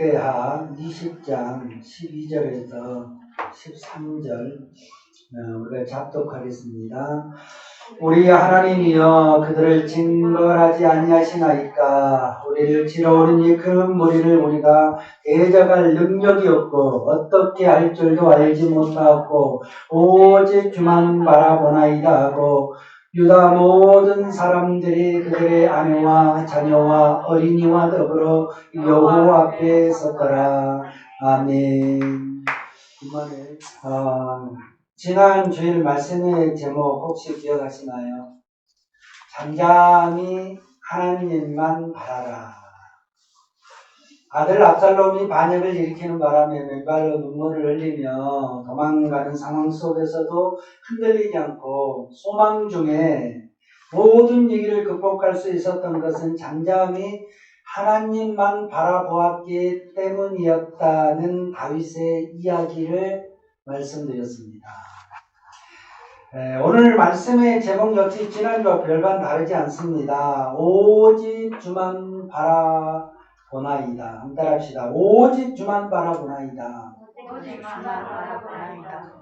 역대하 20장 12절에서 13절 우리가 잡독하겠습니다. 우리 하나님이여 그들을 징벌하지 아니하시나이까. 우리를 치러오는 이 큰 무리를 우리가 대적할 능력이 없고 어떻게 할 줄도 알지 못하고 오직 주만 바라보나이다 하고 유다 모든 사람들이 그들의 아내와 자녀와 어린이와 더불어 여호와 앞에 섰더라. 아멘. 이번에 지난 주일 말씀의 제목 혹시 기억하시나요? 잠잠히 하나님만 바라라. 아들 압살롬이 반역을 일으키는 바람에 맨발로 눈물을 흘리며 도망가는 상황 속에서도 흔들리지 않고 소망 중에 모든 위기를 극복할 수 있었던 것은 잠잠히 하나님만 바라보았기 때문이었다는 다윗의 이야기를 말씀드렸습니다. 오늘 말씀의 제목 역시 지난주와 별반 다르지 않습니다. 오직 주만 바라보나이다. 한번 따라합시다. 오직 주만 바라보나이다. 오직 주만 바라보나이다.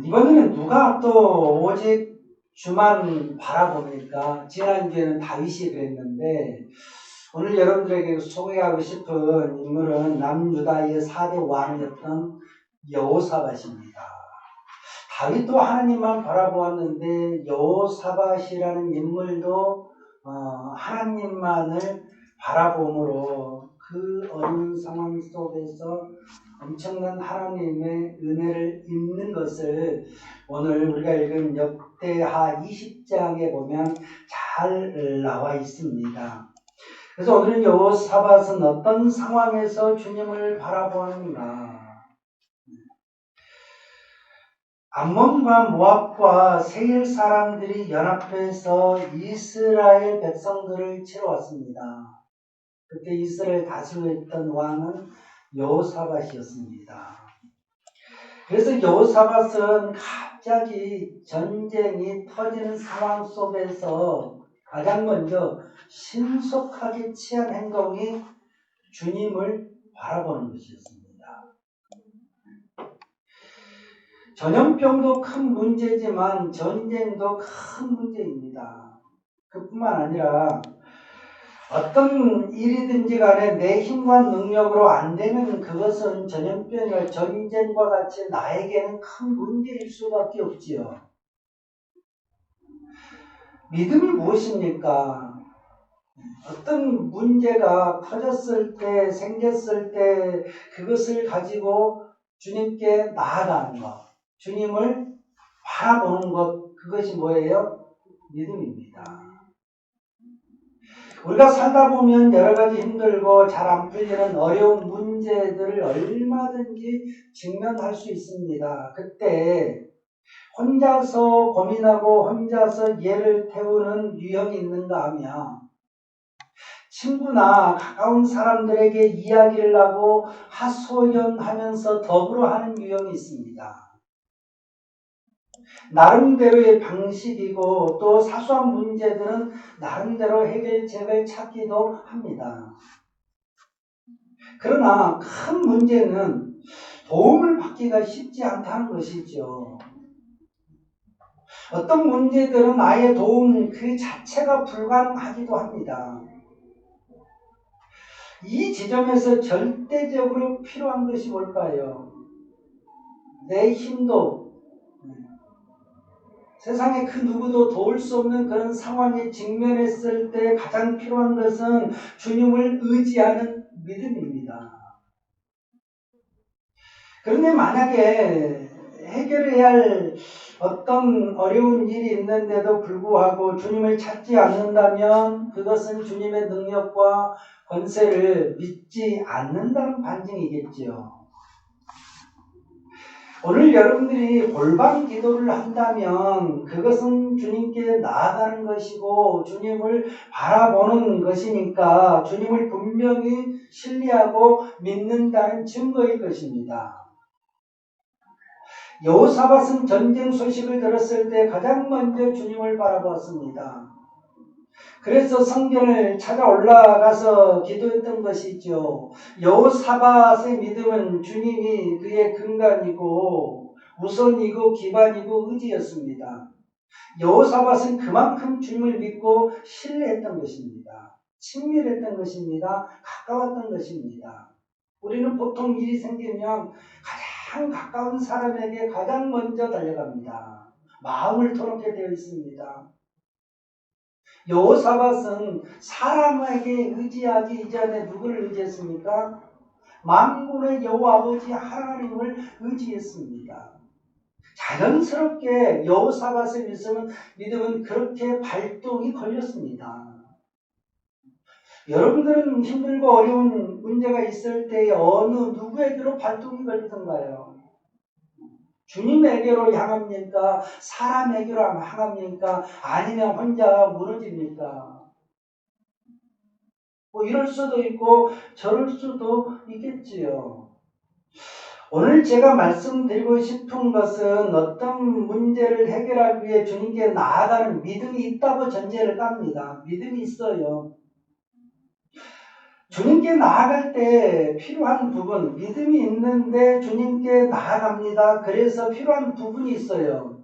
이번에는 누가 또 오직 주만 바라봅니까? 지난주에는 다윗이 그랬는데 오늘 여러분들에게 소개하고 싶은 인물은 남유다의 4대 왕이었던 여호사밧입니다. 다윗도 하나님만 바라보았는데 여호사밧이라는 인물도 하나님만을 바라봄으로 그 어려운 상황 속에서 엄청난 하나님의 은혜를 입는 것을 오늘 우리가 읽은 역대하 20장에 보면 잘 나와 있습니다. 그래서 오늘은 여호사밧은 어떤 상황에서 주님을 바라보았는가? 암몬과 모압과 세일 사람들이 연합해서 이스라엘 백성들을 치러 왔습니다. 그때 이스라엘 다스렸던 왕은 여호사밧이었습니다. 그래서 여호사밧은 갑자기 전쟁이 터지는 상황 속에서 가장 먼저 신속하게 취한 행동이 주님을 바라보는 것이었습니다. 전염병도 큰 문제지만 전쟁도 큰 문제입니다. 그뿐만 아니라 어떤 일이든지 간에 내 힘과 능력으로 안 되면 그것은 전염병이나 전쟁과 같이 나에게는 큰 문제일 수밖에 없지요. 믿음이 무엇입니까? 어떤 문제가 터졌을 때, 생겼을 때 그것을 가지고 주님께 나아가는 것, 주님을 바라보는 것, 그것이 뭐예요? 믿음입니다. 우리가 살다 보면 여러 가지 힘들고 잘 안 풀리는 어려운 문제들을 얼마든지 직면할 수 있습니다. 그때 혼자서 고민하고 혼자서 예를 태우는 유형이 있는가 하면 친구나 가까운 사람들에게 이야기를 하고 하소연하면서 더불어 하는 유형이 있습니다. 나름대로의 방식이고 또 사소한 문제들은 나름대로 해결책을 찾기도 합니다. 그러나 큰 문제는 도움을 받기가 쉽지 않다는 것이죠. 어떤 문제들은 아예 도움 그 자체가 불가능하기도 합니다. 이 지점에서 절대적으로 필요한 것이 뭘까요? 내 힘도 세상에 그 누구도 도울 수 없는 그런 상황에 직면했을 때 가장 필요한 것은 주님을 의지하는 믿음입니다. 그런데 만약에 해결해야 할 어떤 어려운 일이 있는데도 불구하고 주님을 찾지 않는다면 그것은 주님의 능력과 권세를 믿지 않는다는 반증이겠지요. 오늘 여러분들이 골방 기도를 한다면 그것은 주님께 나아가는 것이고 주님을 바라보는 것이니까 주님을 분명히 신뢰하고 믿는다는 증거일 것입니다. 여호사밧은 전쟁 소식을 들었을 때 가장 먼저 주님을 바라보았습니다. 그래서 성전을 찾아 올라가서 기도했던 것이죠. 여호사밧의 믿음은 주님이 그의 근간이고 우선이고 기반이고 의지였습니다. 여호사밧은 그만큼 주님을 믿고 신뢰했던 것입니다. 친밀했던 것입니다. 가까웠던 것입니다. 우리는 보통 일이 생기면 가장 가까운 사람에게 가장 먼저 달려갑니다. 마음을 터놓게 되어 있습니다. 여호사밧은 사람에게 의지하기 이전에 누구를 의지했습니까? 만군의 여호와 아버지 하나님을 의지했습니다. 자연스럽게 여호사밧의 믿음은 그렇게 발동이 걸렸습니다. 여러분들은 힘들고 어려운 문제가 있을 때 어느 누구에게로 발동이 걸리던가요? 주님에게로 향합니까? 사람에게로 향합니까? 아니면 혼자 무너집니까? 뭐 이럴 수도 있고 저럴 수도 있겠지요. 오늘 제가 말씀드리고 싶은 것은 어떤 문제를 해결하기 위해 주님께 나아가는 믿음이 있다고 전제를 깝니다. 믿음이 있어요. 주님께 나아갈 때 필요한 부분, 믿음이 있는데 주님께 나아갑니다. 그래서 필요한 부분이 있어요.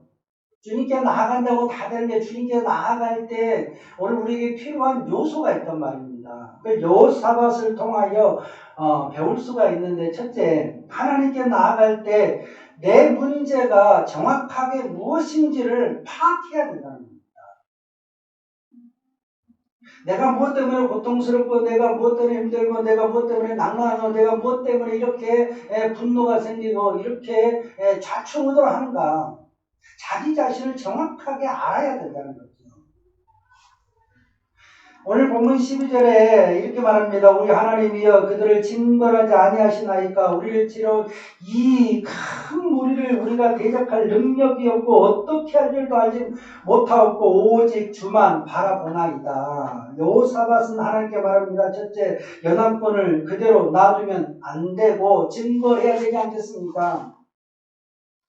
주님께 나아간다고 다 되는데 주님께 나아갈 때 오늘 우리에게 필요한 요소가 있단 말입니다. 그 여호사밧을 통하여 배울 수가 있는데, 첫째, 하나님께 나아갈 때 내 문제가 정확하게 무엇인지를 파악해야 된다는 겁니다. 내가 무엇 때문에 고통스럽고, 내가 무엇 때문에 힘들고, 내가 무엇 때문에 낭만하고, 내가 무엇 때문에 이렇게 분노가 생기고 이렇게 좌충우돌하는가, 자기 자신을 정확하게 알아야 된다는 거죠. 오늘 본문 12절에 이렇게 말합니다. 우리 하나님이여 그들을 징벌하지 아니하시나이까. 우리를 치러 이 큰 무리를 우리가 대적할 능력이 없고 어떻게 할 줄도 알지 못하옵고 오직 주만 바라보나이다. 여호사밧은 하나님께 말합니다. 첫째, 연합군을 그대로 놔두면 안 되고 징벌해야 되지 않겠습니까?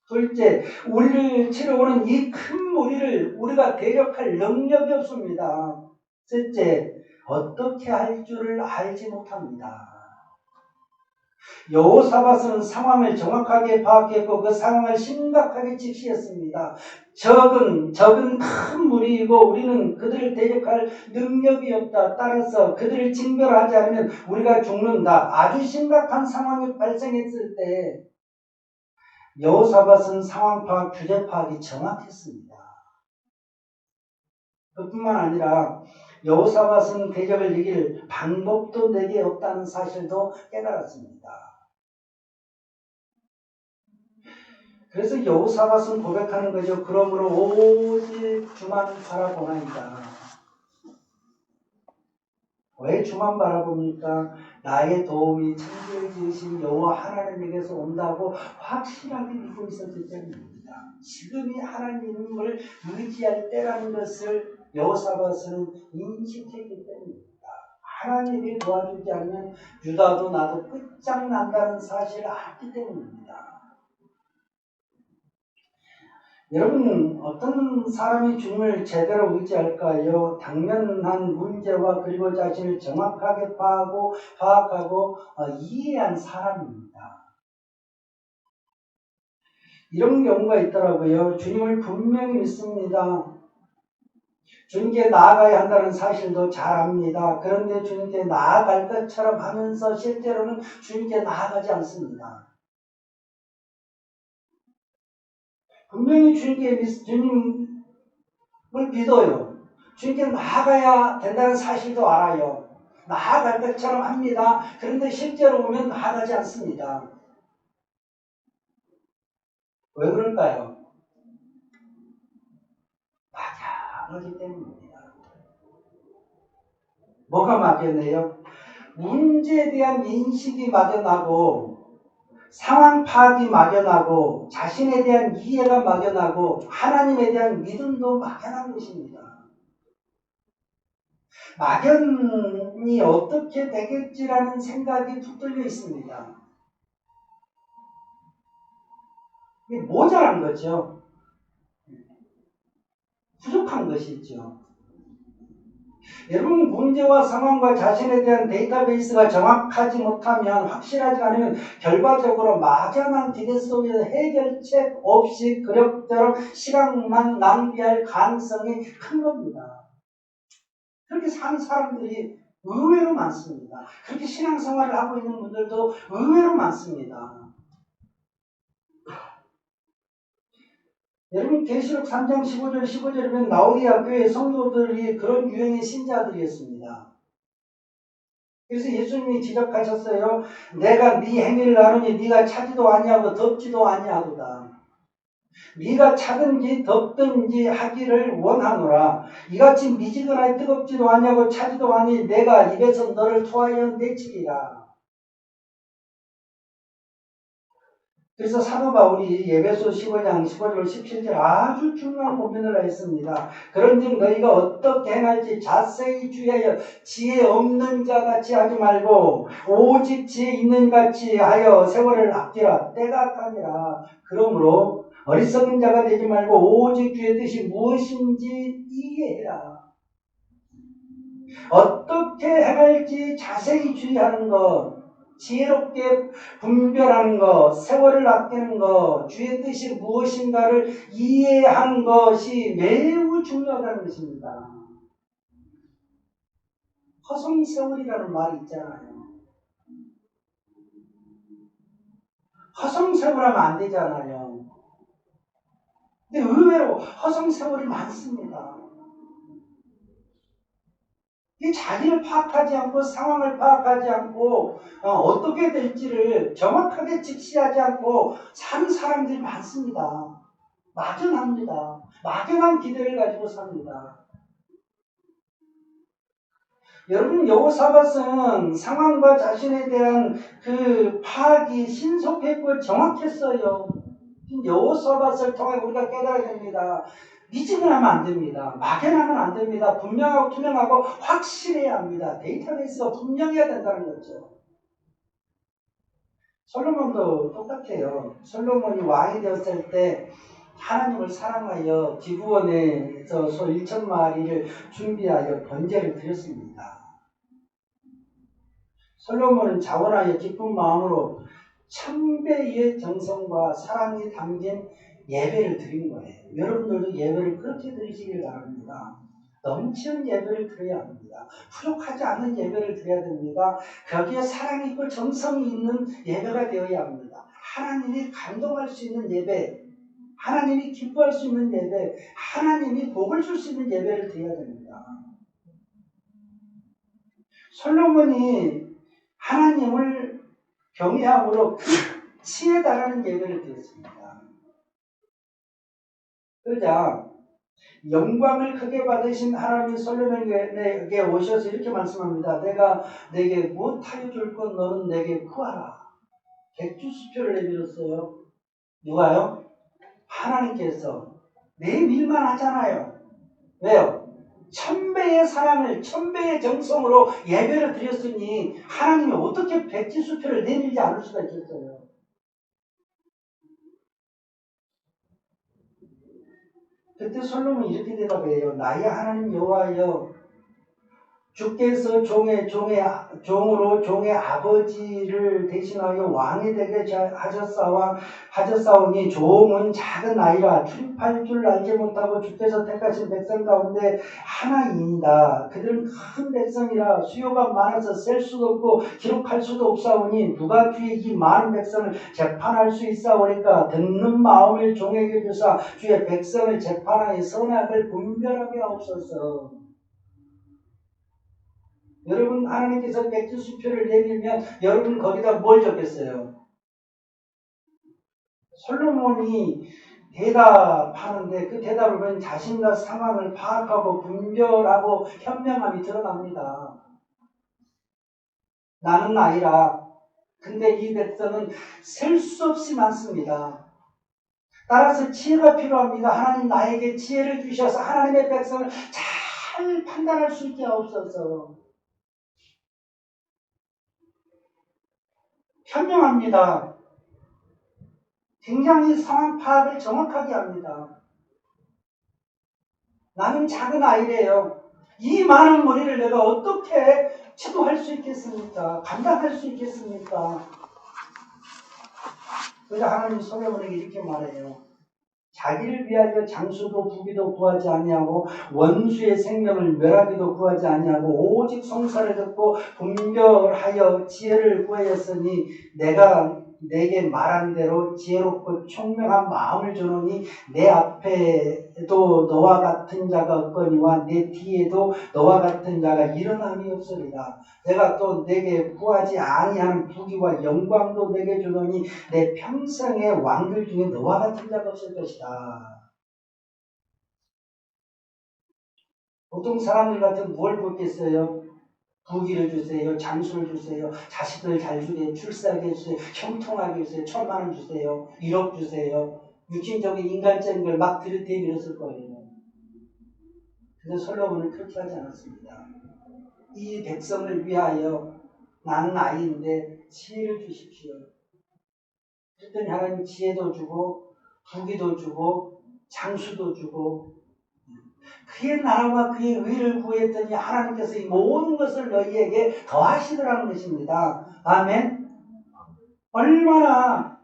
둘째, 우리를 치러 오는 이 큰 무리를 우리가 대적할 능력이 없습니다. 셋째, 어떻게 할 줄을 알지 못합니다. 여호사밧은 상황을 정확하게 파악했고 그 상황을 심각하게 직시했습니다. 적은 큰 무리이고 우리는 그들을 대적할 능력이 없다. 따라서 그들을 징벌하지 않으면 우리가 죽는다. 아주 심각한 상황이 발생했을 때 여호사밧은 상황 파악, 주제 파악이 정확했습니다. 그뿐만 아니라 여호사밧은 대적을 이길 방법도 내게 없다는 사실도 깨달았습니다. 그래서 여호사밧은 고백하는 거죠. 그러므로 오직 주만 바라보나이다. 왜 주만 바라봅니까? 나의 도움이 천지를 지으신 여호와 하나님에게서 온다고 확실하게 믿고 있었기 때문입니다. 지금이 하나님을 의지할 때라는 것을 여호사밧은 인식했기 때문입니다. 하나님이 도와주지 않으면 유다도 나도 끝장난다는 사실을 알기 때문입니다. 여러분, 어떤 사람이 주님을 제대로 의지할까요? 당면한 문제와 그리고 자신을 정확하게 파악하고 이해한 사람입니다. 이런 경우가 있더라고요. 주님을 분명히 믿습니다. 주님께 나아가야 한다는 사실도 잘 압니다. 그런데 주님께 나아갈 것처럼 하면서 실제로는 주님께 나아가지 않습니다. 분명히 주님을 믿어요. 주님께 나아가야 된다는 사실도 알아요. 나아갈 것처럼 합니다. 그런데 실제로 보면 나아가지 않습니다. 왜 그럴까요? 막연하기 때문입니다. 뭐가 막연해요? 문제에 대한 인식이 막연하고 상황 파악이 막연하고 자신에 대한 이해가 막연하고 하나님에 대한 믿음도 막연한 것입니다. 막연히 어떻게 되겠지라는 생각이 붙들려 있습니다. 이게 모자란 거죠. 부족한 것이죠. 여러분 문제와 상황과 자신에 대한 데이터베이스가 정확하지 못하면 확실하지 않으면 결과적으로 막연한 기대 속에서 해결책 없이 그럭저럭 시간만 낭비할 가능성이 큰 겁니다. 그렇게 사는 사람들이 의외로 많습니다. 그렇게 신앙생활을 하고 있는 분들도 의외로 많습니다. 여러분 계시록 3장 15절 15절이면 라오디아 교회 성도들이 그런 유형의 신자들이었습니다. 그래서 예수님이 지적하셨어요. 내가 네 행위를 아노니 네가 차지도 아니하고 덥지도 아니하도다. 네가 차든지 덥든지 하기를 원하노라. 이같이 미지근하게 뜨겁지도 아니하고 차지도 아니 내가 입에서 너를 토하여 내치리라. 그래서 사도 바울이 에베소 15장 15절 17절 아주 중요한 고민을 했습니다. 그런즉 너희가 어떻게 행할지 자세히 주의하여 지혜 없는 자같이 하지 말고 오직 지혜 있는 같이 하여 세월을 아끼라. 때가 아까니라. 그러므로 어리석은 자가 되지 말고 오직 주의 뜻이 무엇인지 이해해라. 어떻게 행할지 자세히 주의하는 것, 지혜롭게 분별하는 것, 세월을 아끼는 것, 주의 뜻이 무엇인가를 이해하는 것이 매우 중요하다는 것입니다. 허송세월이라는 말이 있잖아요. 허송세월하면 안 되잖아요. 근데 의외로 허송세월이 많습니다. 이 자기를 파악하지 않고 상황을 파악하지 않고 어떻게 될지를 정확하게 직시하지 않고 사는 사람들이 많습니다. 막연합니다. 막연한 기대를 가지고 삽니다. 여러분 여호사밧은 상황과 자신에 대한 그 파악이 신속했고 정확했어요. 여호사밧을 통해 우리가 깨달아야 됩니다. 미지근하면 안 됩니다. 막연하면 안 됩니다. 분명하고 투명하고 확실해야 합니다. 데이터베이스가 분명해야 된다는 거죠. 솔로몬도 똑같아요. 솔로몬이 왕이 되었을 때 하나님을 사랑하여 기브원에서 소 1,000마리를 준비하여 번제를 드렸습니다. 솔로몬은 자원하여 기쁜 마음으로 1000배의 정성과 사랑이 담긴 예배를 드린 거예요. 여러분들도 예배를 그렇게 드리시길 바랍니다. 넘치는 예배를 드려야 합니다. 부족하지 않는 예배를 드려야 됩니다. 거기에 사랑이 있고 정성이 있는 예배가 되어야 합니다. 하나님이 감동할 수 있는 예배, 하나님이 기뻐할 수 있는 예배, 하나님이 복을 줄 수 있는 예배를 드려야 됩니다. 솔로몬이 하나님을 경외함으로 치에 달하는 예배를 드렸습니다. 그러자 영광을 크게 받으신 하나님이 솔로몬에게 오셔서 이렇게 말씀합니다. 내가 내게 무엇하여 줄 것 너는 내게 구하라. 백주수표를 내밀었어요. 누가요? 하나님께서. 내 일만 하잖아요. 왜요? 1000배의 사랑을 1000배의 정성으로 예배를 드렸으니 하나님이 어떻게 백지수표를 내밀지 않을 수가 있겠어요. 그때 솔로몬이 이렇게 대답해요. 나의 하나님 여호와여, 주께서 종으로 종의 아버지를 대신하여 왕이 되게 하셨사오니 종은 작은 아이라 출입할 줄 알지 못하고 주께서 택하신 백성 가운데 하나이니이다. 그들은 큰 백성이라 수요가 많아서 셀 수도 없고 기록할 수도 없사오니 누가 주의 이 많은 백성을 재판할 수 있사오니까 듣는 마음을 종에게 주사 주의 백성을 재판하여 선악을 분별하게 하옵소서. 여러분 하나님께서 백지수표를 내밀면 여러분 거기다 뭘 적겠어요? 솔로몬이 대답하는데 그 대답을 보면 자신과 상황을 파악하고 분별하고 현명함이 드러납니다. 나는 아이라. 근데 이 백성은 셀 수 없이 많습니다. 따라서 지혜가 필요합니다. 하나님 나에게 지혜를 주셔서 하나님의 백성을 잘 판단할 수 있게 하옵소서. 현명합니다. 굉장히 상황 파악을 정확하게 합니다. 나는 작은 아이래요. 이 많은 무리를 내가 어떻게 지도할 수 있겠습니까? 감당할 수 있겠습니까? 그래서 하나님 솔로몬에게 이렇게 말해요. 자기를 위하여 장수도 부귀도 구하지 아니하고 원수의 생명을 멸하기도 구하지 아니하고 오직 송사를 듣고 분별하여 지혜를 구하였으니 내가 내게 말한 대로 지혜롭고 총명한 마음을 주노니 내 앞에도 너와 같은 자가 없거니와 내 뒤에도 너와 같은 자가 일어남이 없으리라. 내가 또 내게 구하지 아니하는 부귀와 영광도 내게 주노니 내 평생의 왕들 중에 너와 같은 자가 없을 것이다. 보통 사람들 같은 뭘 묻겠어요? 부귀를 주세요. 장수를 주세요. 자식들 잘 주게 출세하게 해주세요. 형통하게 해주세요. 1,000,000원 주세요. 1억 주세요. 육신적인 인간적인 걸 막 들이대밀었을 거예요. 그래서 솔로몬은 그렇게 하지 않았습니다. 이 백성을 위하여 나는 아이인데 지혜를 주십시오. 그랬더니 하나님 지혜도 주고 부귀도 주고 장수도 주고 그의 나라와 그의 의를 구했더니 하나님께서 이 모든 것을 너희에게 더하시더라는 것입니다. 아멘. 얼마나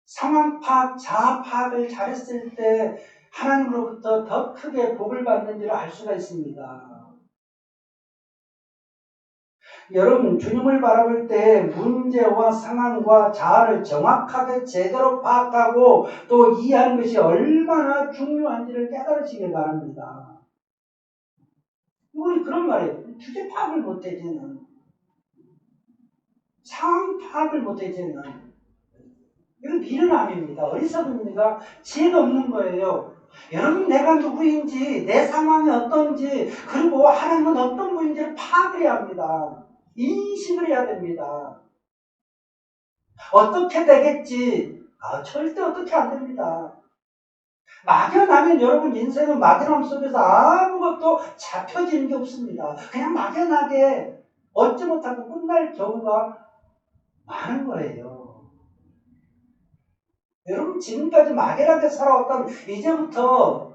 상황 파악, 자아 파악을 잘했을 때 하나님으로부터 더 크게 복을 받는지를 알 수가 있습니다. 여러분, 주님을 바라볼 때 문제와 상황과 자아를 정확하게 제대로 파악하고 또 이해하는 것이 얼마나 중요한지를 깨달으시길 바랍니다. 우리 그런 말이에요. 주제 파악을 못해, 쟤는. 상황 파악을 못해, 쟤는. 이건 미련함입니다. 어리석음입니다. 지혜가 없는 거예요. 여러분, 내가 누구인지, 내 상황이 어떤지, 그리고 하나님은 어떤 분인지를 파악을 해야 합니다. 인식을 해야 됩니다. 어떻게 되겠지? 절대 어떻게 안 됩니다. 막연하면 여러분 인생은 막연함 속에서 아무것도 잡혀지는 게 없습니다. 그냥 막연하게 얻지 못하고 끝날 경우가 많은 거예요. 여러분 지금까지 막연하게 살아왔다면 이제부터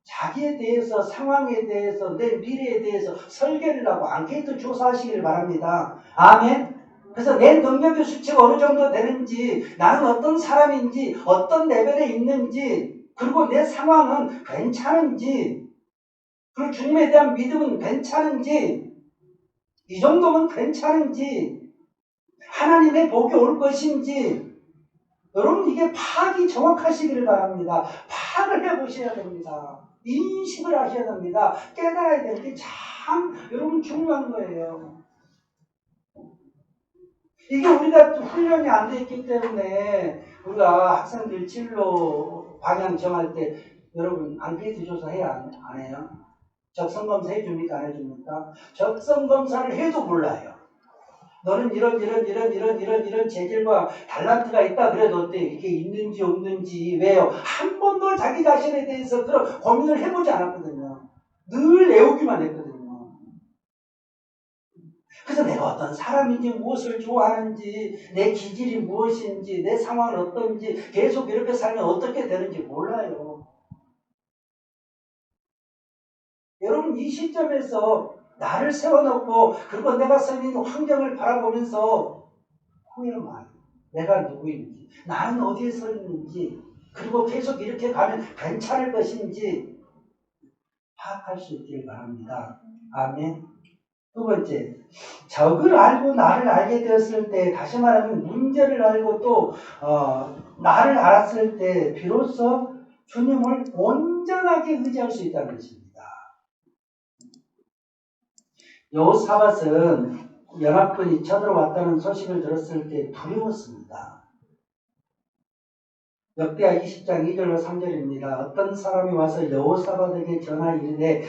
자기에 대해서 상황에 대해서 내 미래에 대해서 설계를 하고 앙케이트 조사하시길 바랍니다. 아멘. 그래서 내 능력의 수치가 어느 정도 되는지 나는 어떤 사람인지 어떤 레벨에 있는지 그리고 내 상황은 괜찮은지 그리고 주님에 대한 믿음은 괜찮은지 이 정도면 괜찮은지 하나님의 복이 올 것인지 여러분 이게 파악이 정확하시기를 바랍니다. 파악을 해보셔야 됩니다. 인식을 하셔야 됩니다. 깨달아야 될 게 참 여러분 중요한 거예요. 이게 우리가 훈련이 안 돼 있기 때문에 우리가 학생들 진로 방향 정할 때 여러분 앙케이트 조사 해야 안 해요? 적성검사 해줍니까? 안 해줍니까? 적성검사를 해도 몰라요. 너는 이런 재질과 달란트가 있다 그래도 어때? 이게 있는지 없는지 왜요? 한 번도 자기 자신에 대해서 그런 고민을 해보지 않았거든요. 늘 애우기만 했거든요. 그래서 내가 어떤 사람인지 무엇을 좋아하는지 내 기질이 무엇인지 내 상황은 어떤지 계속 이렇게 살면 어떻게 되는지 몰라요. 여러분 이 시점에서 나를 세워놓고 그리고 내가 서 있는 환경을 바라보면서 후회를 많이 내가 누구인지 나는 어디에 서 있는지 그리고 계속 이렇게 가면 괜찮을 것인지 파악할 수 있기를 바랍니다. 아멘. 두 번째, 적을 알고 나를 알게 되었을 때, 다시 말하면 문제를 알고 또 나를 알았을 때 비로소 주님을 온전하게 의지할 수 있다는 것입니다. 여호사밧은 연합군이 쳐들어왔다는 소식을 들었을 때 두려웠습니다. 역대하 20장 2절로 3절입니다. 어떤 사람이 와서 여호사밧에게 전하 이르되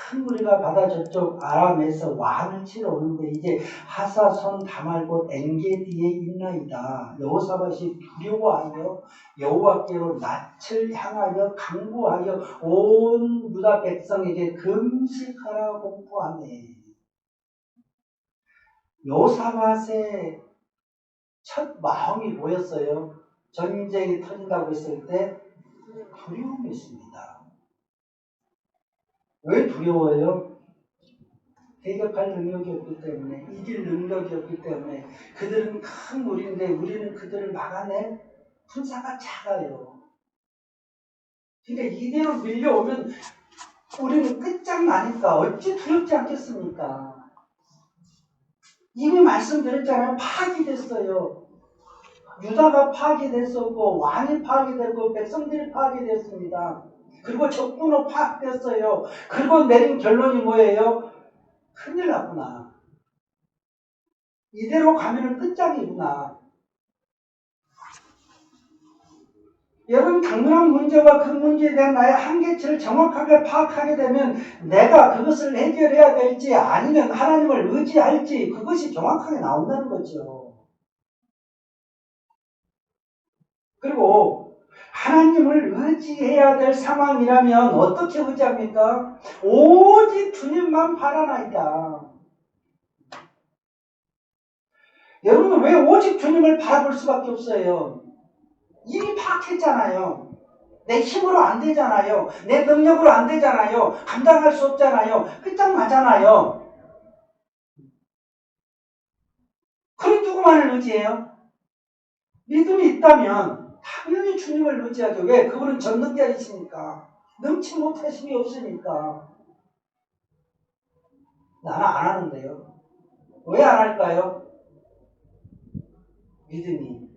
큰 무리가 바다 저쪽 아람에서 왕을 치러 오는데 이제 하사손 다말곳 엔게디에 있나이다. 여호사밧이 두려워하여 여호와께로 낯을 향하여 강구하여 온 유다 백성에게 금식하라 공포하네. 여호사밧의 첫 마음이 뭐였어요? 전쟁이 터진다고 했을 때 두려움이 있습니다. 왜 두려워요? 대적할 능력이 없기 때문에, 이길 능력이 없기 때문에. 그들은 큰 무리인데 우리는 그들을 막아낼 군사가 작아요. 그러니까 이대로 밀려오면 우리는 끝장나니까 어찌 두렵지 않겠습니까? 이미 말씀드렸잖아요. 파괴됐어요. 유다가 파괴됐었고, 왕이 파괴됐고, 백성들이 파괴됐습니다. 그리고 적군으로 파악됐어요. 그리고 내린 결론이 뭐예요? 큰일 났구나. 이대로 가면은 끝장이구나. 여러분, 당면한 문제와 그 문제에 대한 나의 한계치를 정확하게 파악하게 되면 내가 그것을 해결해야 될지 아니면 하나님을 의지할지 그것이 정확하게 나온다는 거죠. 그리고 하나님을 의지해야 될 상황이라면 어떻게 의지합니까? 오직 주님만 바라나이다. 여러분, 왜 오직 주님을 바라볼 수밖에 없어요? 이미 파악했잖아요. 내 힘으로 안 되잖아요. 내 능력으로 안 되잖아요. 감당할 수 없잖아요. 끝장나잖아요. 그럼 누구만을 의지해요? 믿음이 있다면 당연히 주님을 의지하죠. 왜? 그분은 전능자이시니까. 능치 못할 힘이 없으니까. 나는 안 하는데요. 왜 안 할까요? 믿음이.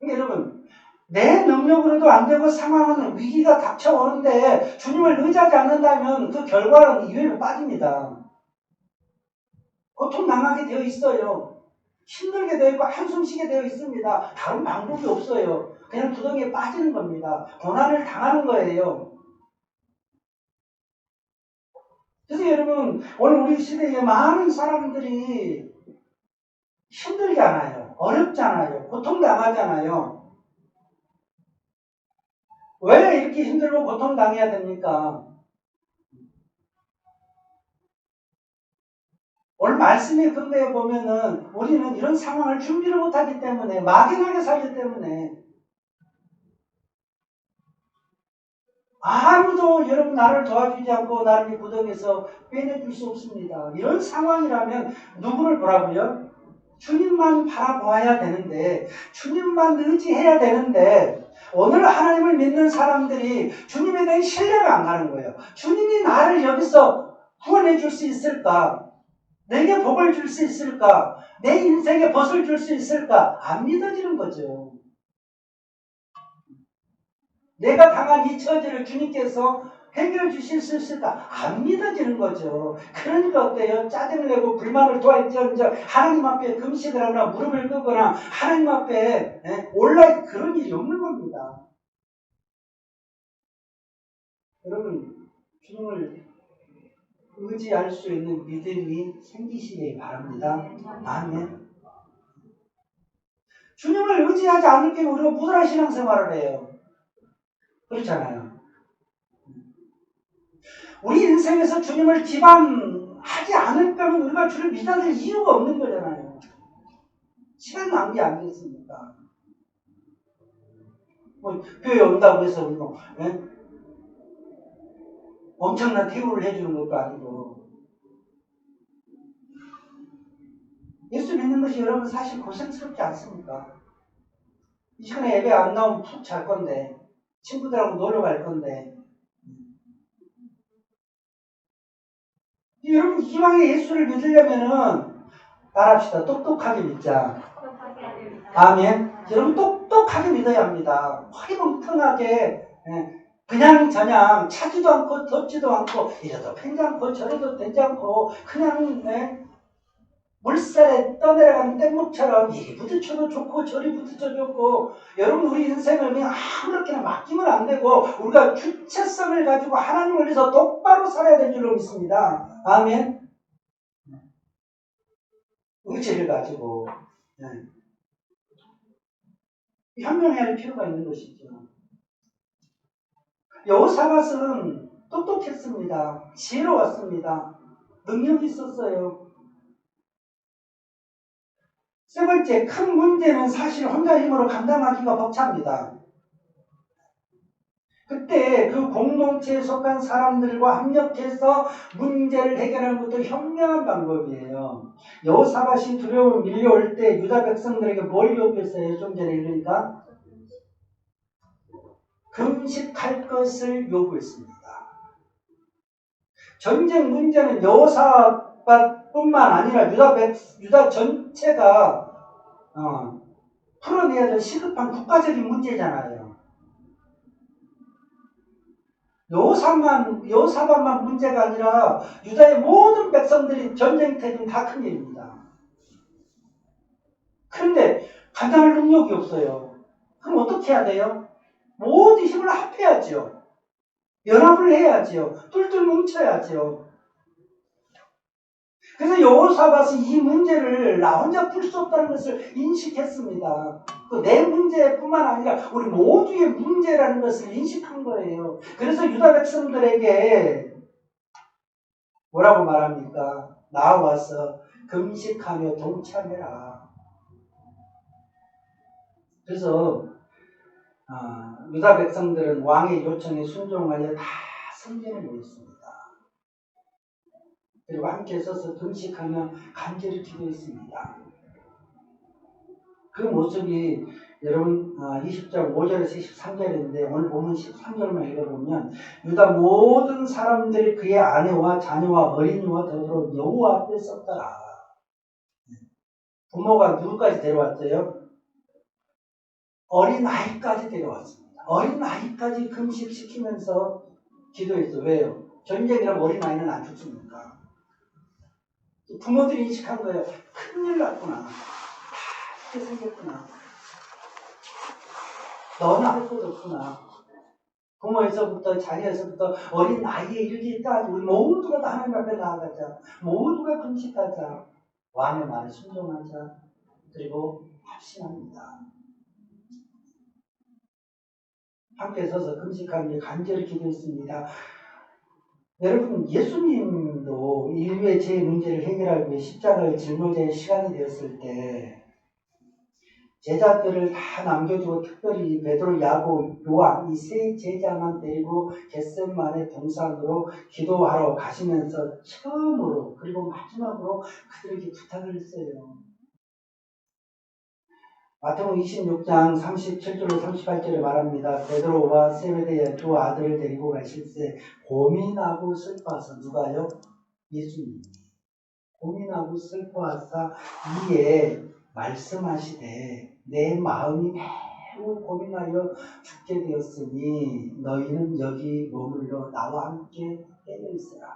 여러분, 내 능력으로도 안 되고 상황은 위기가 닥쳐오는데 주님을 의지하지 않는다면 그 결과는 이외로 빠집니다. 고통당하게 되어 있어요. 힘들게 되어 있고 한숨 쉬게 되어 있습니다. 다른 방법이 없어요. 그냥 구덩이에 빠지는 겁니다. 고난을 당하는 거예요. 그래서 여러분, 오늘 우리 시대에 많은 사람들이 힘들잖아요. 어렵잖아요. 고통당하잖아요. 왜 이렇게 힘들고 고통당해야 됩니까? 오늘 말씀에 근거해 보면은 우리는 이런 상황을 준비를 못하기 때문에, 막연하게 살기 때문에 아무도 여러분 나를 도와주지 않고 나를 이 구덩이에서 빼내줄 수 없습니다. 이런 상황이라면 누구를 보라고요? 주님만 바라보아야 되는데, 주님만 의지해야 되는데, 오늘 하나님을 믿는 사람들이 주님에 대한 신뢰가 안 가는 거예요. 주님이 나를 여기서 구원해 줄 수 있을까? 내게 복을 줄 수 있을까? 내 인생에 벗을 줄 수 있을까? 안 믿어지는 거죠. 내가 당한 이 처지를 주님께서 해결해 주실 수 있을까? 안 믿어지는 거죠. 그러니까 어때요? 짜증을 내고 불만을 토할지언정 하나님 앞에 금식을 하거나 무릎을 꿇거나 하나님 앞에 올라 그런 일이 없는 겁니다. 여러분, 주님을 의지할 수 있는 믿음이 생기시길 바랍니다. 아멘. 주님을 의지하지 않을 때 우리가 무슨 신앙생활을 해요? 그렇잖아요. 우리 인생에서 주님을 기반하지 않을 거면 우리가 주를 믿어야 될 이유가 없는 거잖아요. 시간 낭비 아니겠습니까? 뭐 교회 온다고 해서 뭐 엄청난 대우를 해주는 것도 아니고. 예수 믿는 것이 여러분 사실 고생스럽지 않습니까? 이 시간에 예배 안 나오면 푹 잘 건데, 친구들하고 놀러 갈 건데. 여러분, 희망의 예수를 믿으려면은 따라합시다. 똑똑하게 믿자. 아멘. 여러분, 똑똑하게 믿어야 합니다. 허리멍텅하게 그냥 저냥 차지도 않고 덥지도 않고 이래도 되지 않고 저래도 되지 않고 그냥 물살에 떠내려가는 뗏목처럼 이리 부딪혀도 좋고 저리 부딪혀 좋고. 여러분, 우리 인생을 그냥 아무렇게나 맡기면 안 되고 우리가 주체성을 가지고 하나님을 위해서 똑바로 살아야 될 줄로 믿습니다. 아멘. 의지를 가지고 현명해야 할 필요가 있는 것이죠. 여호사밧은 똑똑했습니다. 지혜로웠습니다. 능력이 있었어요. 세 번째, 큰 문제는 사실 혼자 힘으로 감당하기가 벅찹니다. 그때 그 공동체에 속한 사람들과 합력해서 문제를 해결하는 것도 현명한 방법이에요. 여호사밧이 두려움을 밀려올 때 유다 백성들에게 뭘 요구했어요? 좀 전에 읽으니까 금식할 것을 요구했습니다. 전쟁 문제는 여호사밧뿐만 아니라 유다 전체가 풀어내야 될 시급한 국가적인 문제잖아요. 여호사밧만 문제가 아니라 유다의 모든 백성들이 전쟁터는 다 큰일입니다. 그런데 가장할 능력이 없어요. 그럼 어떻게 해야 돼요? 모든 힘을 합해야죠. 연합을 해야죠. 똘똘 뭉쳐야죠. 그래서 여호사밧이 이 문제를 나 혼자 풀 수 없다는 것을 인식했습니다. 내 문제뿐만 아니라 우리 모두의 문제라는 것을 인식한 거예요. 그래서 유다 백성들에게 뭐라고 말합니까? 나와서 금식하며 동참해라. 그래서 유다 백성들은 왕의 요청에 순종하여 다 성전에 모였습니다. 그리고 함께 서서 금식하며 간절히 기도했습니다. 그 모습이 여러분 20장 5절에서 13절인데 오늘 보면 13절만 읽어보면 유다 모든 사람들이 그의 아내와 자녀와 어린이와 더불어 여호와 앞에 섰더라. 부모가 누구까지 데려왔어요? 어린아이까지 데려왔습니다. 어린아이까지 금식시키면서 기도했어요. 왜요? 전쟁이라면 어린아이는 안 죽습니까? 부모들이 인식한 거예요. 큰일 났구나. 다 이렇게 생겼구나. 너나 할 것 없구나. 부모에서부터 자녀에서부터 어린 아이에 이르기까지 우리 모두가 다 하나님 앞에 나아가자. 모두가 금식하자. 왕의 말에 순종하자. 그리고 합심합니다. 함께 서서 금식하며 간절히 기도했습니다. 여러분 예수님도 인류의 죄의 문제를 해결하기 위해 십자가를 짊어질 시간이 되었을 때 제자들을 다 남겨두고 특별히 베드로, 야고, 요한 이 세 제자만 데리고 겟세마네 동산으로 기도하러 가시면서 처음으로 그리고 마지막으로 그들에게 부탁을 했어요. 마태복음 26장 37절로 38절에 말합니다. 베드로와 세베대의 두 아들을 데리고 가실 때 고민하고 슬퍼하사 누가요? 예수님이 고민하고 슬퍼하사 이에 말씀하시되 내 마음이 매우 고민하여 죽게 되었으니 너희는 여기 머물러 나와 함께 깨어 있으라.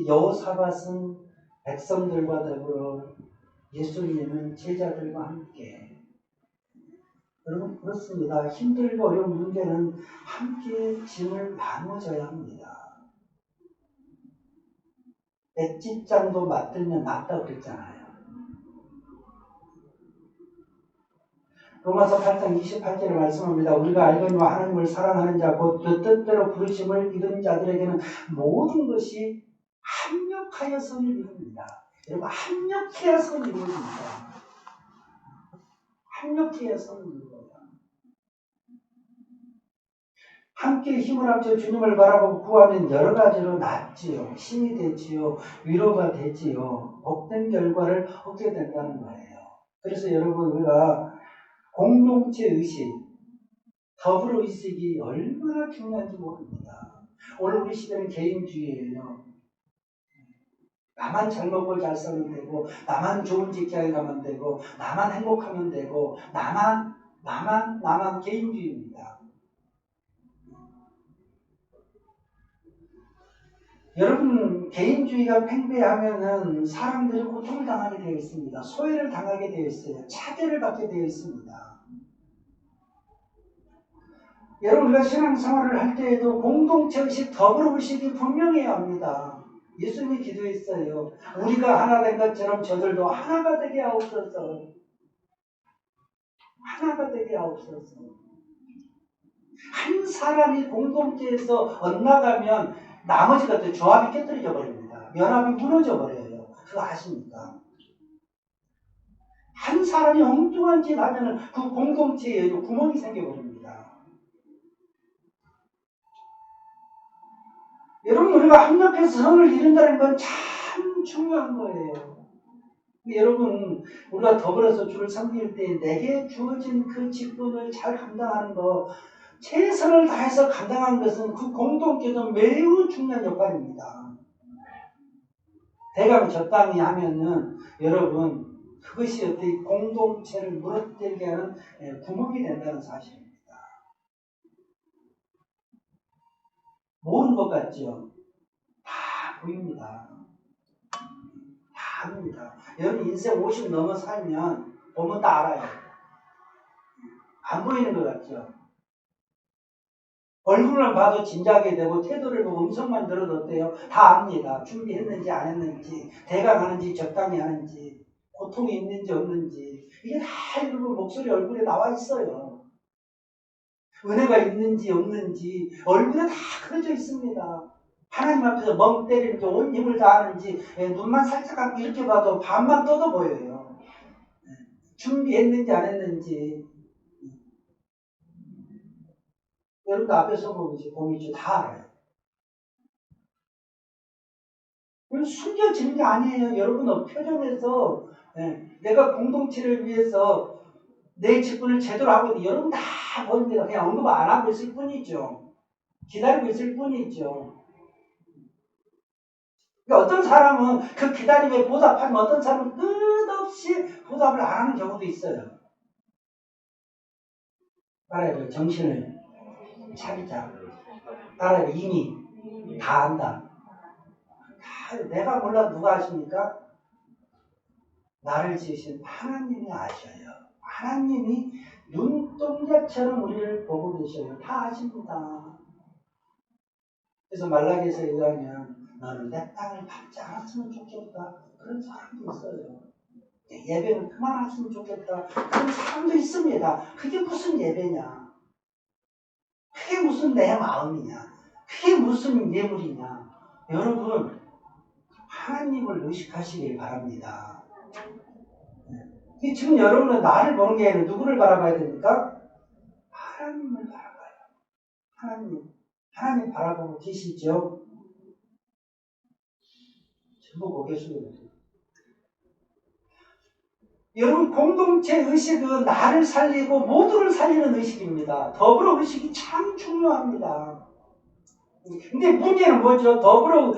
여호사밧은 백성들과 더불어 예수님은 제자들과 함께 여러분 그렇습니다. 힘들고 어려운 문제는 함께 짐을 나눠져야 합니다. 맷집장도 맞들면 낫다 그랬잖아요. 로마서 8장 28절에 말씀합니다. 우리가 알거니와 하나님을 사랑하는 자 곧 그 뜻대로 부르심을 입은 자들에게는 모든 것이 합력하여 선을 이룹니다. 여러분 합력해야 선을 이루어집니다. 합력해야 선을 이루어집니다. 함께 힘을 합쳐 주님을 바라보고 구하면 여러 가지로 낫지요. 힘이 되지요. 위로가 되지요. 복된 결과를 얻게 된다는 거예요. 그래서 여러분 우리가 공동체 의식, 더불어 의식이 얼마나 중요한지 모릅니다. 오늘 우리 시대는 개인주의예요. 나만 잘 먹고 잘 살면 되고 나만 좋은 직장에 가면 되고 나만 행복하면 되고 나만 개인주의입니다. 여러분 개인주의가 팽배하면은 사람들이 고통을 당하게 되어 있습니다. 소외를 당하게 되어 있어요. 차별을 받게 되어 있습니다. 여러분 우리가 신앙생활을 할 때에도 공동체의식, 더불어의식이 분명해야 합니다. 예수님이 기도했어요. 우리가 하나 된 것처럼 저들도 하나가 되게 하옵소서. 하나가 되게 하옵소서. 한 사람이 공동체에서 엇나가면 나머지 것들 조합이 깨뜨려져 버립니다. 연합이 무너져 버려요. 그거 아십니까? 한 사람이 엉뚱한 짓 하면은 그 공동체에 구멍이 생겨버립니다. 여러분, 우리가 합력해서 선을 이룬다는 건 참 중요한 거예요. 여러분, 우리가 더불어서 주를 섬길 때 내게 주어진 그 직분을 잘 감당하는 거, 최선을 다해서 감당하는 것은 그 공동체도 매우 중요한 역할입니다. 대강 적당히 하면은 여러분, 그것이 어떻게 공동체를 무너뜨리게 하는 구멍이 된다는 사실입니다. 모르는 것 같죠? 다 보입니다. 다 압니다. 여러분 인생 50 넘어 살면 보면 다 알아요. 안 보이는 것 같죠? 얼굴을 봐도 짐작이 되고 태도를 보고 음성만 들어도 어때요? 다 압니다. 준비했는지 안 했는지, 대강 하는지 적당히 하는지, 고통이 있는지 없는지, 이게 다 여러분 목소리 얼굴에 나와 있어요. 은혜가 있는지 없는지 얼굴에 다 그려져 있습니다. 하나님 앞에서 멍 때리는지 온 힘을 다하는지 눈만 살짝 이렇게 봐도 반만 떠도 보여요. 준비했는지 안 했는지 여러분도 앞에서 보이죠. 다 알아요. 숨겨지는 게 아니에요. 여러분 표정에서 내가 공동체를 위해서 내 직분을 제대로 하고 있는데 여러분 다 보입니다. 그냥 언급 안 하고 있을 뿐이죠. 기다리고 있을 뿐이죠. 그러니까 어떤 사람은 그 기다림에 보답하면 어떤 사람은 끝없이 보답을 안 하는 경우도 있어요. 따라해봐요. 정신을 차리자. 따라해봐요. 이미 다 안다. 내가 몰라 누가 아십니까? 나를 지으신 하나님이 아셔요. 하나님이 눈동자처럼 우리를 보고 계셔요. 다 아십니다. 그래서 말라기에서 얘기하면 너는 내 땅을 밟지 않았으면 좋겠다. 그런 사람도 있어요. 예배는 그만했으면 좋겠다. 그런 사람도 있습니다. 그게 무슨 예배냐? 그게 무슨 내 마음이냐? 그게 무슨 예물이냐? 여러분, 하나님을 의식하시길 바랍니다. 지금 여러분은 나를 보는 게 아니라 누구를 바라봐야 됩니까? 하나님을 바라봐요. 하나님 바라보고 계시죠? 전부 고개 숙여보세요. 여러분 공동체 의식은 나를 살리고 모두를 살리는 의식입니다. 더불어 의식이 참 중요합니다. 근데 문제는 뭐죠? 더불어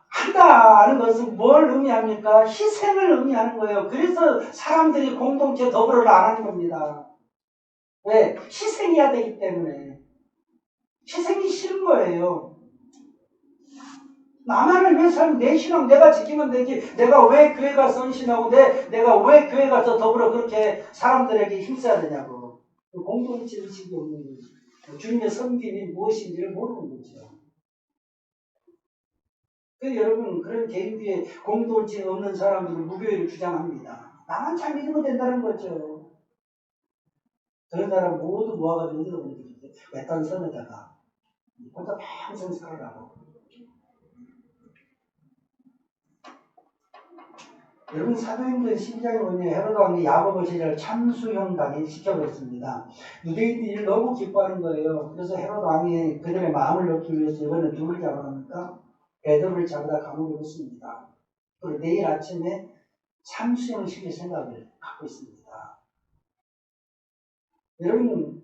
한다는 것은 뭘 의미합니까? 희생을 의미하는 거예요. 그래서 사람들이 공동체 더불어를 안 하는 겁니다. 왜? 희생해야 되기 때문에. 희생이 싫은 거예요. 나만을 위해 살면 내 신앙 내가 지키면 되지. 내가 왜 교회 가서 헌신하고 내가 왜 교회 가서 더불어 그렇게 사람들에게 힘써야 되냐고. 공동체 의식이 없는 거죠. 주님의 섬김이 무엇인지를 모르는 거죠. 그래서 여러분 그런 개인주의 공동체 없는 사람들은 무교회를 주장합니다. 나만 잘 믿으면 된다는 거죠. 그런 사람 모두 모아가지고 어디다 보내주세요. 외딴 섬에다가 혼자 평생 살아라고. 여러분 사도행전 12장에 보면 헤로드 왕이 야고보 제자를 참수형당에 시켜버렸습니다. 유대인들이 너무 기뻐하는 거예요. 그래서 헤로드 왕이 그들의 마음을 얻기 위해서 이번에 누굴 잡아갑니까? 베드로를 잡아다 감옥에 넣습니다. 그리고 내일 아침에 참수형을 시킬 생각을 갖고 있습니다. 여러분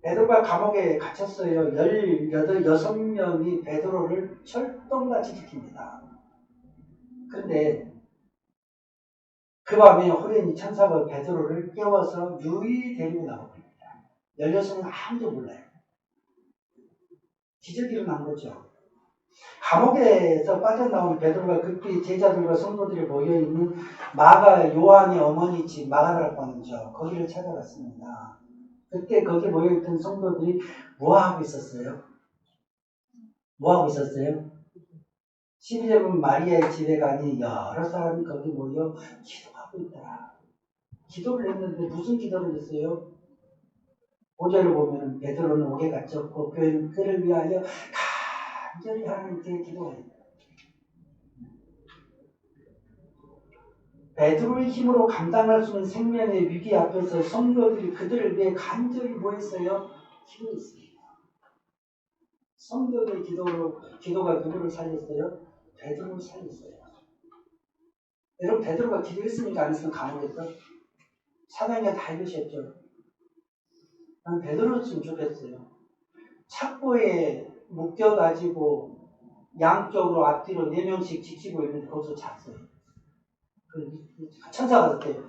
베드로가 감옥에 갇혔어요. 6명이 베드로를 철동같이 지킵니다. 그런데 그 밤에 호련히 천사가 베드로를 깨워서 유유히 데리고 나옵니다. 16명은 아무도 몰라요. 기적이 일어난 거죠. 감옥에서 빠져나온 베드로가 급히 제자들과 성도들이 모여있는 마가 요한의 어머니 집 마가다락방이죠. 거기를 찾아갔습니다. 그때 거기 모여있던 성도들이 뭐하고 있었어요? 12절은 마리아의 집에 가니 여러 사람이 거기 모여 기도하고 있더라. 기도를 했는데 무슨 기도를 했어요? 5절을 보면 베드로는 옥에 갇혔고 교회는 그를 위하여 간절히 하나님께 기도합니다. 베드로의 힘으로 감당할 수 있는 생명의 위기 앞에서 성도들이 그들을 위해 간절히 뭐 했어요? 기도했습니다. 성도들의 기도가 누구를 살렸어요? 베드로를 살렸어요. 여러분, 베드로가 기도했습니까? 안 했으면 감옥했어? 사단이 다 이러셨죠. 난 베드로였으면 좋겠어요. 착고에 묶여가지고 양쪽으로 앞뒤로 4명씩 지키고 있는데 거기서 잤어요. 천사가 그때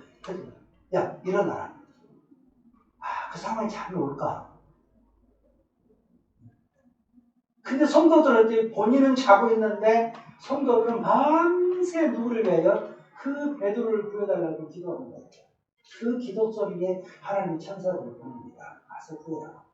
야 일어나라. 그 상황이 잠이 올까? 근데 성도들은 본인은 자고 있는데 성도들은 밤새 누구를 위하여? 그 베드로를 구해달라고 기도하는 거예요. 그 기도 소리에 하나님이 천사를 보냅니다. 가서 구해라.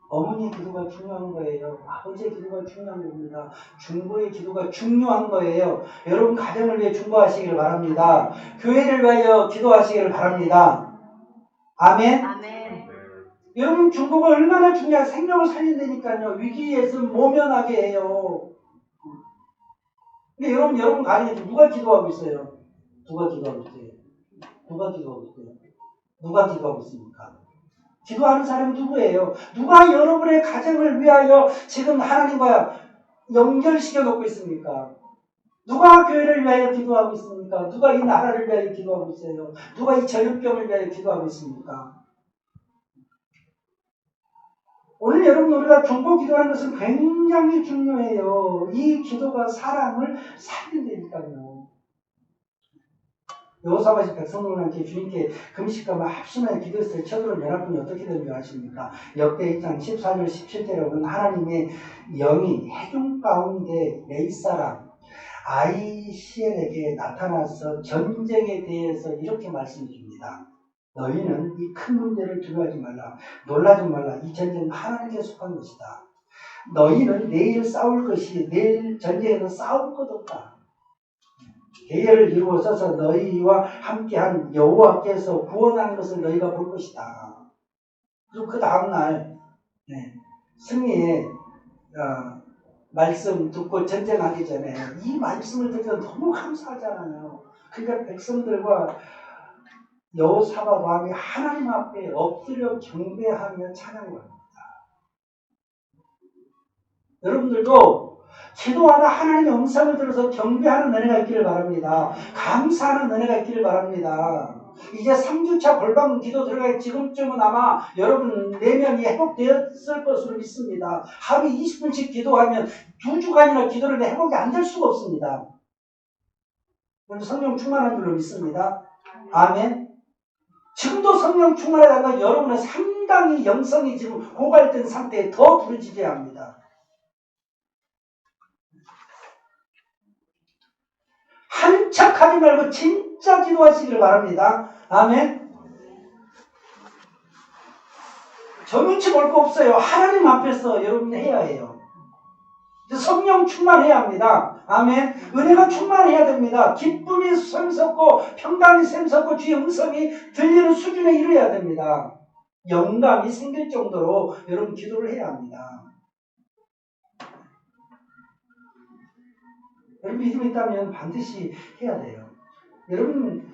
어머니의 기도가 중요한 거예요. 아버지의 기도가 중요한 겁니다. 중보의 기도가 중요한 거예요. 여러분 가정을 위해 중보하시기를 바랍니다. 교회를 위하여 기도하시기를 바랍니다. 아멘? 아멘. 여러분 중보가 얼마나 중요한 생명을 살린다니까요. 위기에서 모면하게 해요. 근데 여러분 가정에 누가 기도하고 있어요? 누가 기도하고 있어요? 누가 기도하고 있어요? 누가 기도하고 있습니까? 기도하는 사람이 누구예요? 누가 여러분의 가정을 위하여 지금 하나님과 연결시켜 놓고 있습니까? 누가 교회를 위하여 기도하고 있습니까? 누가 이 나라를 위하여 기도하고 있어요? 누가 이 전염병을 위하여 기도하고 있습니까? 오늘 여러분 우리가 중보 기도하는 것은 굉장히 중요해요. 이 기도가 사람을 살린다니까요. 여호사밧이 백성들한테 주님께 금식과 합심하여 기도했을 때 쳐들어온 연합군이 어떻게 된 줄 아십니까? 역대 2장 14절 17절에 보면 하나님의 영이 해중 가운데 메이사람 아이시엘에게 나타나서 전쟁에 대해서 이렇게 말씀해 줍니다. 너희는 이 큰 문제를 두려워하지 말라. 놀라지 말라. 이 전쟁은 하나님께 속한 것이다. 너희는 내일 싸울 것이 내일 전쟁에서 싸울 것 없다. 계획을 이루어서서 너희와 함께한 여호와께서 구원하는 것을 너희가 볼 것이다. 그리고 그 다음날 승리의 말씀 듣고 전쟁하기 전에 이 말씀을 듣고 너무 감사하잖아요. 그러니까 백성들과 여호사밧 왕이 하나님 앞에 엎드려 경배하며 찬양을 합니다. 여러분들도 기도하다 하나님의 음성을 들어서 경배하는 은혜가 있기를 바랍니다. 감사하는 은혜가 있기를 바랍니다. 이제 3주차 골방 기도 들어갈 지금쯤은 아마 여러분 내면이 회복되었을 것으로 믿습니다. 하루에 20분씩 기도하면 2주간이나 기도를 회복이 안 될 수가 없습니다. 성령 충만한 줄로 믿습니다. 아멘. 지금도 성령 충만하다가 여러분은 상당히 영성이 지금 고갈된 상태에 더 부르짖어야 합니다. 한척하지 말고 진짜 기도하시기를 바랍니다. 아멘. 저 눈치 볼 거 없어요. 하나님 앞에서 여러분 해야 해요. 성령 충만해야 합니다. 아멘. 은혜가 충만해야 됩니다. 기쁨이 샘솟고 평강이 샘솟고 주의 음성이 들리는 수준에 이르러야 됩니다. 영감이 생길 정도로 여러분 기도를 해야 합니다. 여러분 믿음이 있다면 반드시 해야 돼요. 여러분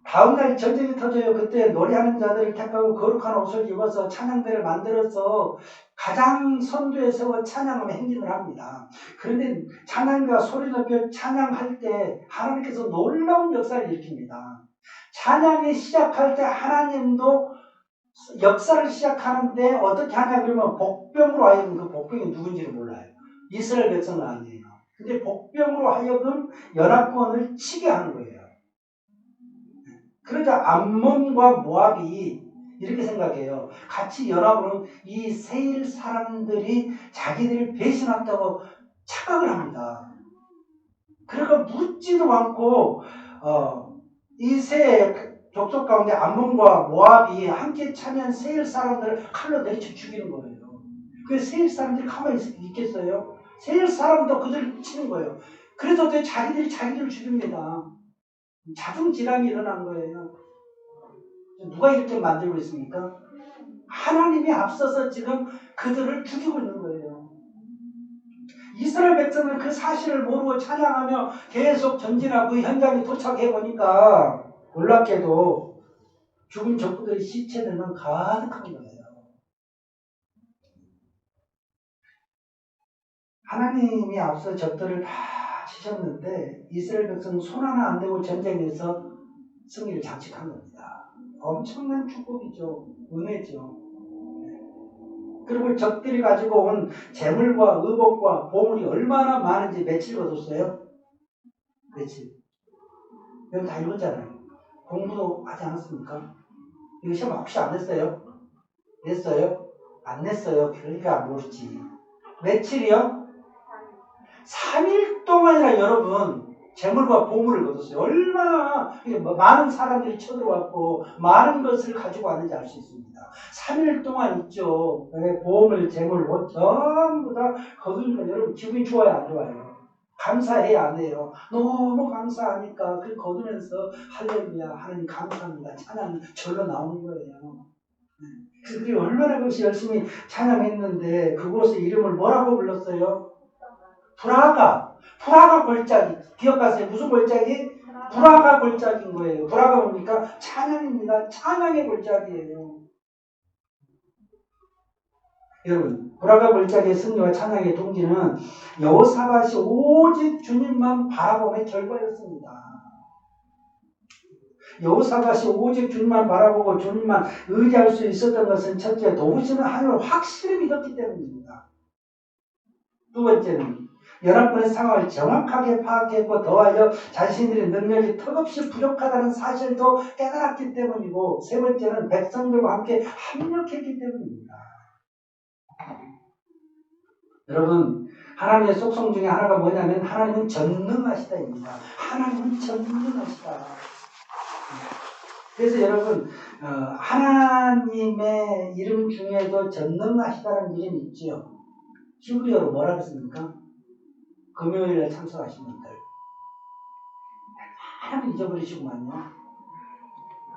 다음날 전쟁이 터져요. 그때 노래하는 자들을 택하고 거룩한 옷을 입어서 찬양대를 만들어서 가장 선두에 세워 찬양하며 행진을 합니다. 그런데 찬양가 소리 높여 찬양할 때 하나님께서 놀라운 역사를 일으킵니다. 찬양이 시작할 때 하나님도 역사를 시작하는데 어떻게 하냐 그러면 복병으로 하여금 그 복병이 누군지를 몰라요. 이스라엘 백성은 아니에요. 근데 복병으로 하여금 연합군을 치게 하는 거예요. 그러자 암몬과 모압이 이렇게 생각해요. 같이 연합으로 이 세일 사람들이 자기들을 배신한다고 착각을 합니다. 그러니까 묻지도 않고 이 세 족속 가운데 암몬과 모압이 함께 차면 세일 사람들을 칼로 내쳐 죽이는 거예요. 그 세일 사람들이 가만히 있겠어요? 세일 사람도 그들을 치는 거예요. 그래서 자기들이 자기들을 죽입니다. 자중질환이 일어난 거예요. 누가 이렇게 만들고 있습니까? 하나님이 앞서서 지금 그들을 죽이고 있는 거예요. 이스라엘 백성은 그 사실을 모르고 찬양하며 계속 전진하고 그 현장에 도착해 보니까 놀랍게도 죽은 적구들의 시체들만 가득한 거예요. 하나님이 앞서 적들을 다 치셨는데 이스라엘 백성은 손 하나 안 대고 전쟁에서 승리를 장식한 겁니다. 엄청난 축복이죠. 은혜죠. 그리고 적들이 가지고 온 재물과 의복과 보물이 얼마나 많은지 며칠 거뒀어요? 며칠. 여기 다 읽었잖아요. 공부도 하지 않았습니까? 이거 시험 혹시 안 냈어요? 냈어요? 안 냈어요. 그러니까 모르지. 며칠이요? 3일 동안이나 여러분 재물과 보물을 거뒀어요. 얼마나 많은 사람들이 쳐들어왔고 많은 것을 가지고 왔는지 알 수 있습니다. 3일 동안 있죠. 보물, 재물, 뭐 전부 다 거두니까 여러분 기분이 좋아요, 안 좋아요? 감사해야 안 해요. 너무 감사하니까 그 거두면서 할렐루야 하나님 감사합니다. 찬양 절로 나오는 거예요. 그들이 얼마나 그것이 열심히 찬양했는데 그곳의 이름을 뭐라고 불렀어요? 브라가 골짜기. 기억하세요? 무슨 골짜기? 브라가 골짜기인 거예요. 브라가 뭡니까? 찬양입니다. 찬양의 골짜기예요. 여러분, 브라가 골짜기의 승리와 찬양의 동기는 여호사밧이 오직 주님만 바라봄의 결과였습니다. 여호사밧이 오직 주님만 바라보고 주님만 의지할 수 있었던 것은 첫째, 도우시는 하나님을 확실히 믿었기 때문입니다. 두 번째는 연합군의 상황을 정확하게 파악했고 더하여 자신들의 능력이 턱없이 부족하다는 사실도 깨달았기 때문이고 세 번째는 백성들과 함께 합력했기 때문입니다. 여러분, 하나님의 속성 중에 하나가 뭐냐면 하나님은 전능하시다입니다. 하나님은 전능하시다. 그래서 여러분 하나님의 이름 중에도 전능하시다는 이름이 있죠. 히브리어로 뭐라고 했습니까? 금요일에 참석하신 분들 하나님 잊어버리시구만요.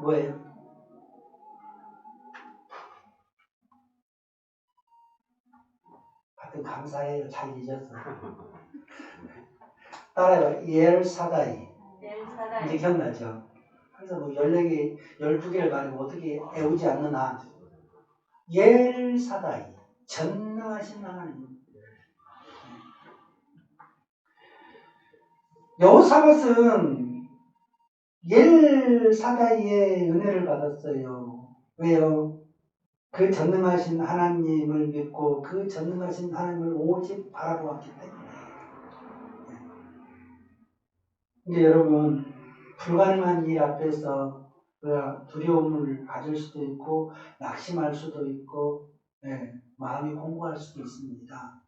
뭐예요? 하여튼 감사해요. 잘 잊었어. 따라해봐. 엘사다이. 이제 기억나죠? 그래서 뭐 14개, 12개를 가지고 어떻게 애우지 않느나 엘사다이. 전능하신 하나님. 여호사밧은 엘사다이의 은혜를 받았어요. 왜요? 그 전능하신 하나님을 믿고 그 전능하신 하나님을 오직 바라보았기 때문에. 근데 여러분, 불가능한 일 앞에서 두려움을 가질 수도 있고 낙심할 수도 있고 마음이 공고할 수도 있습니다.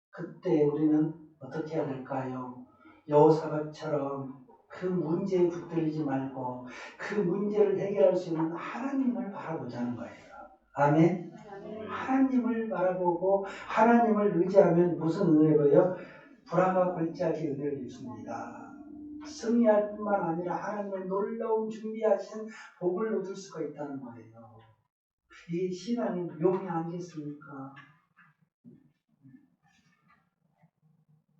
그때 우리는 어떻게 해야 될까요? 여호사밧처럼 그 문제에 붙들리지 말고 그 문제를 해결할 수 있는 하나님을 바라보자는 거예요. 아멘? 하나님을 바라보고 하나님을 의지하면 무슨 은혜로요? 브라가 골짜기 은혜를 입습니다. 승리할 뿐만 아니라 하나님의 놀라운 준비하신 복을 얻을 수가 있다는 거예요. 이 신앙이 묘미 아니겠습니까?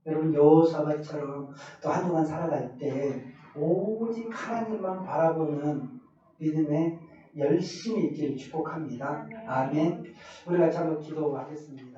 여러분 여호사밧처럼 또 한 주간 살아갈 때 오직 하나님만 바라보는 믿음에 열심히 있기를 축복합니다. 아멘. 우리가 한번 기도하겠습니다.